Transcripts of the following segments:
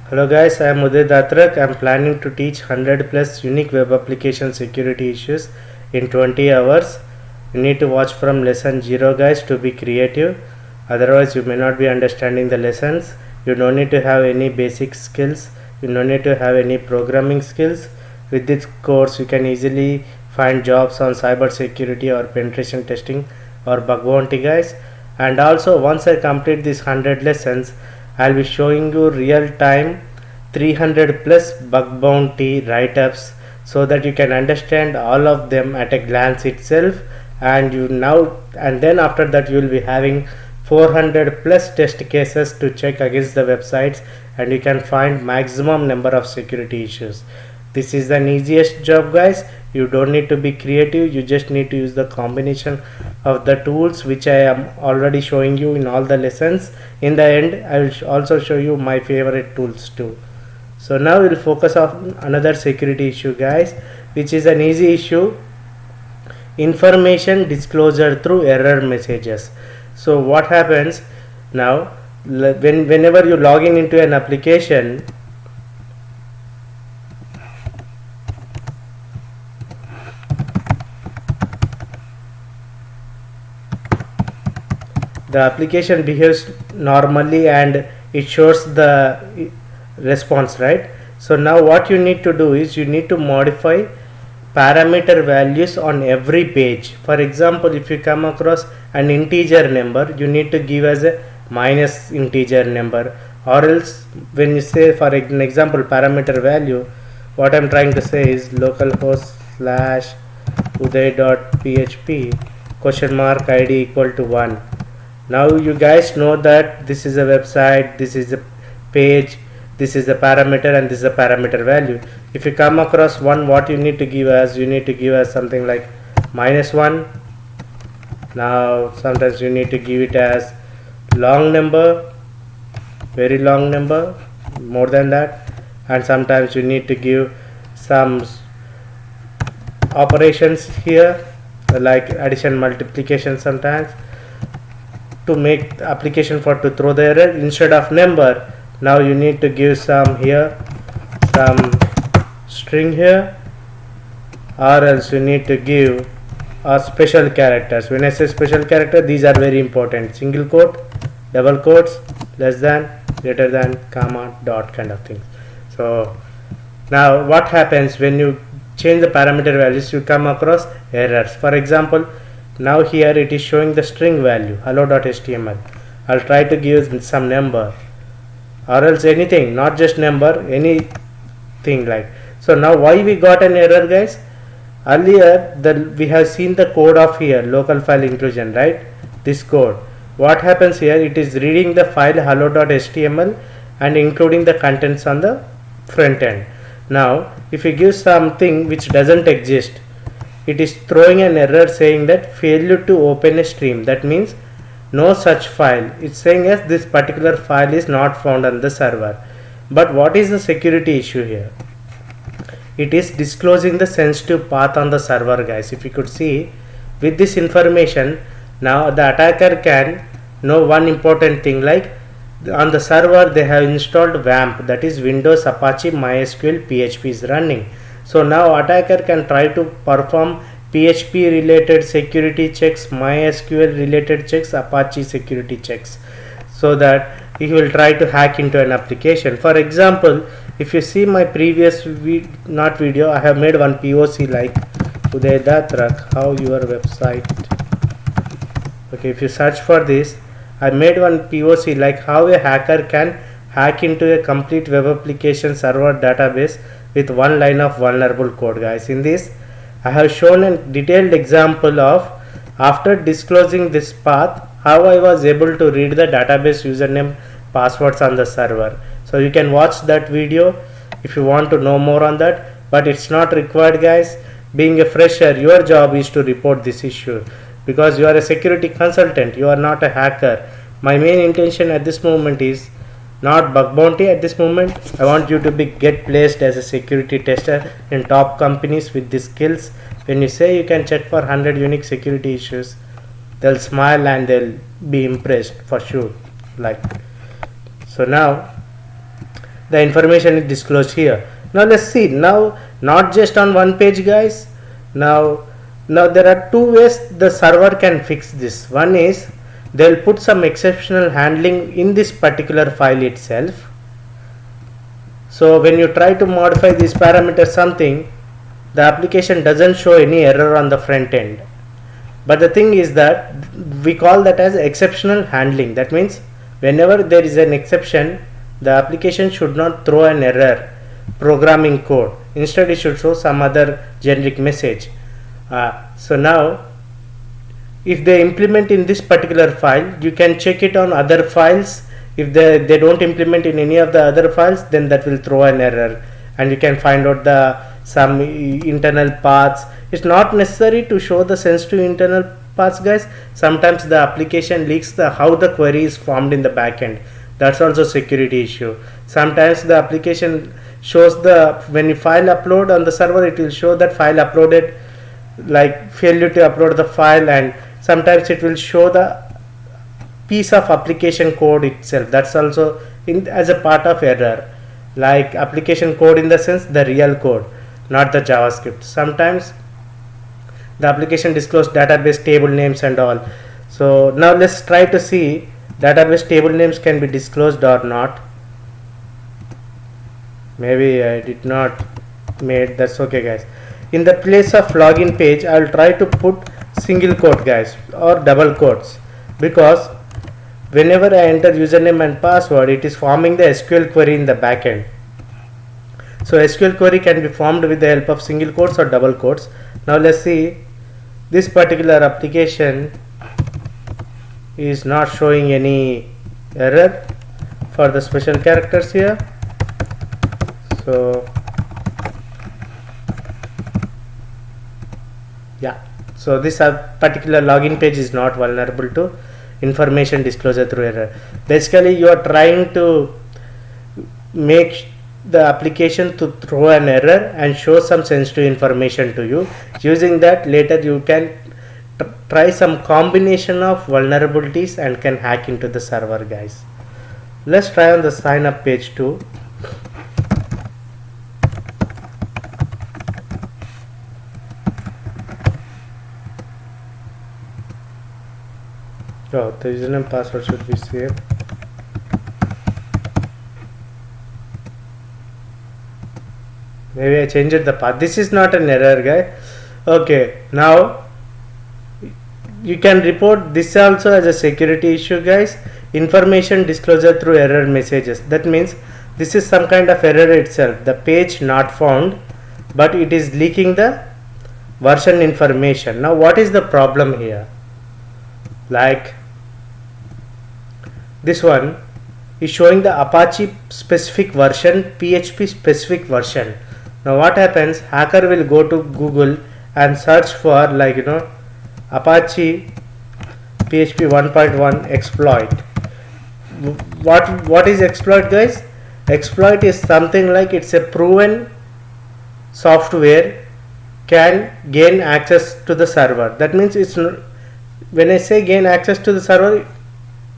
Hello guys, I am Uday Datrak. I am planning to teach 100 plus unique web application security issues in 20 hours. You need to watch from lesson 0 guys to be creative. Otherwise you may not be understanding the lessons. You don't need to have any basic skills. You don't need to have any programming skills. With this course you can easily find jobs on cyber security or penetration testing or bug bounty guys. And also once I complete these 100 lessons, I'll be showing you real time 300 plus bug bounty write-ups so that you can understand all of them at a glance itself, and then after that you will be having 400 plus test cases to check against the websites, and you can find maximum number of security issues. This is the easiest job guys. You don't need to be creative, you just need to use the combination of the tools which I am already showing you in all the lessons. In the end I will also show you my favorite tools too. So now we'll focus on another security issue guys, which is an easy issue: information disclosure through error messages. So what happens now, whenever you log in into an application, the application behaves normally and it shows the response, right? So now what you need to do is you need to modify parameter values on every page. For example, if you come across an integer number, you need to give as a minus integer number, or else when you say for an example parameter value, what I'm trying to say is localhost / uday.php $ID equal to 1. Now you guys know that this is a website, this is a page, this is the parameter, and this is the parameter value. If you come across one, what you need to give as, you need to give as something like -1. Now sometimes you need to give it as long number, very long number, more than that, and sometimes you need to give some operations here like addition, multiplication sometimes, to make the application for to throw the error. Instead of number, now you need to give some here, some string here, or else you need to give special characters. When I say special character, these are very important: single quote, double quotes, less than, greater than, comma, dot kind of thing. So now what happens when you change the parameter values, you come across errors. For example, now here it is showing the string value hello.html. I'll try to give some number, or else anything, not just number, anything like. So now why we got an error guys? Earlier we have seen the code of here, local file inclusion, right? This code, what happens here, it is reading the file hello.html and including the contents on the front end. Now if you give something which doesn't exist, it is throwing an error saying that failure to open a stream. That means no such file. It's saying yes, this particular file is not found on the server. But what is the security issue here? It is disclosing the sensitive path on the server guys. If you could see, with this information, now the attacker can know one important thing, like on the server they have installed WAMP, that is Windows Apache MySQL PHP is running. So now attacker can try to perform PHP related security checks, MySQL related checks, Apache security checks, so that he will try to hack into an application. For example, if you see my previous video, I have made one POC like Uday Datrak, how your website. Okay, if you search for this, I made one POC like how a hacker can hack into a complete web application server database with one line of vulnerable code guys. In this I have shown a detailed example of after disclosing this path, how I was able to read the database username passwords on the server. So you can watch that video if you want to know more on that, but it's not required guys. Being a fresher, your job is to report this issue because you are a security consultant, you are not a hacker. My main intention at this moment is not bug bounty. At this moment I want you to get placed as a security tester in top companies with these skills. When you say you can check for 100 unique security issues, they'll smile and they'll be impressed for sure. Like, so now the information is disclosed here. Now let's see, now not just on one page guys, now there are two ways the server can fix this. One is they'll put some exceptional handling in this particular file itself. So when you try to modify these parameters something, the application doesn't show any error on the front end. But the thing is that we call that as exceptional handling. That means whenever there is an exception, the application should not throw an error programming code. Instead it should show some other generic message. So now if they implement in this particular file, you can check it on other files. If they don't implement in any of the other files, then that will throw an error, and you can find out some internal paths. It's not necessary to show the sensitive internal paths guys. Sometimes the application leaks how the query is formed in the backend. That's also security issue. Sometimes the application shows when you file upload on the server, it will show that file uploaded, like failure to upload the file, and sometimes it will show the piece of application code itself. That's also as a part of error, like application code in the sense the real code, not the JavaScript. Sometimes the application disclose database table names and all. So now let's try to see database table names can be disclosed or not. Maybe I did not made, that's okay guys. In the place of login page, I will try to put single quote guys or double quotes, because whenever I enter username and password, it is forming the SQL query in the backend. So SQL query can be formed with the help of single quotes or double quotes. Now let's see, this particular application is not showing any error for the special characters here. So yeah, so this particular login page is not vulnerable to information disclosure through error. Basically you are trying to make the application to throw an error and show some sensitive information to you. Using that, later you can try some combination of vulnerabilities and can hack into the server guys. Let's try on the sign up page too. Oh, the username password should be saved. Maybe I changed the path. This is not an error guy. Okay, now you can report this also as a security issue guys. Information disclosure through error messages. That means this is some kind of error itself. The page not found, but it is leaking the version information. Now what is the problem here? Like this one is showing the Apache specific version, PHP specific version. Now what happens, hacker will go to Google and search for Apache PHP 1.1 exploit. What is exploit guys? Exploit is something like it's a proven software can gain access to the server. That means it's when I say gain access to the server,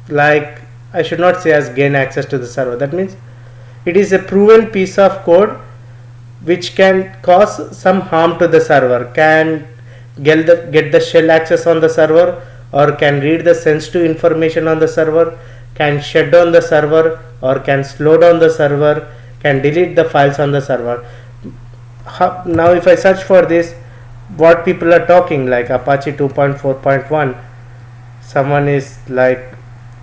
like I should not say as gain access to the server. That means it is a proven piece of code which can cause some harm to the server, can get the shell access on the server, or can read the sensitive information on the server, can shut down the server, or can slow down the server, can delete the files on the server. Now if I search for this, what people are talking, like Apache 2.4.1, someone is like,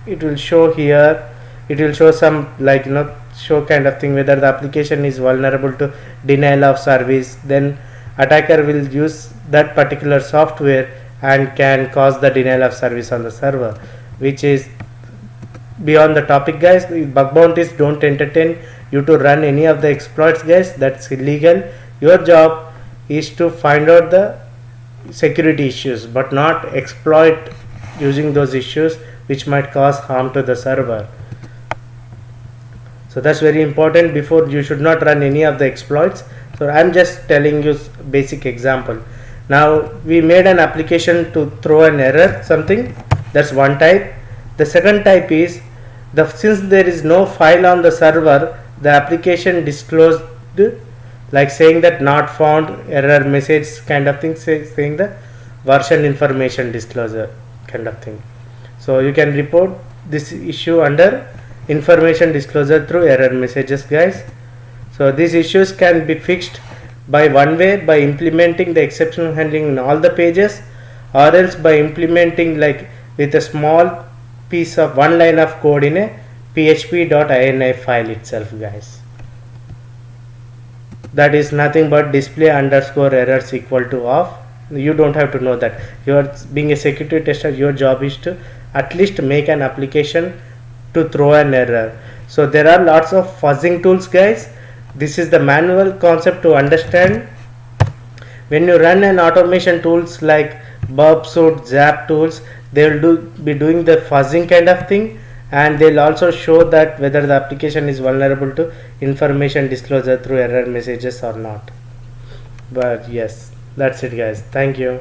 it will show here, it will show some show kind of thing whether the application is vulnerable to denial of service. Then attacker will use that particular software and can cause the denial of service on the server, which is beyond the topic guys. Bug bounties don't entertain you to run any of the exploits guys. That's illegal. Your job is to find out the security issues, but not exploit using those issues which might cause harm to the server. So that's very important. Before, you should not run any of the exploits. So I'm just telling you basic example. Now we made an application to throw an error something. That's one type. The second type is since there is no file on the server, the application disclosed, like saying that not found, error message kind of thing, saying the version information disclosure kind of thing. So you can report this issue under information disclosure through error messages, guys. So these issues can be fixed by one way, by implementing the exception handling in all the pages, or else by implementing like with a small piece of one line of code in a php.ini file itself, guys. That is nothing but display underscore errors equal to off. You don't have to know that. You are being a security tester, your job is to at least make an application to throw an error. So there are lots of fuzzing tools, guys. This is the manual concept to understand. When you run an automation tools like burp suite, zap tools, they will be doing the fuzzing kind of thing, and they'll also show that whether the application is vulnerable to information disclosure through error messages or not. But yes, that's it, guys. Thank you.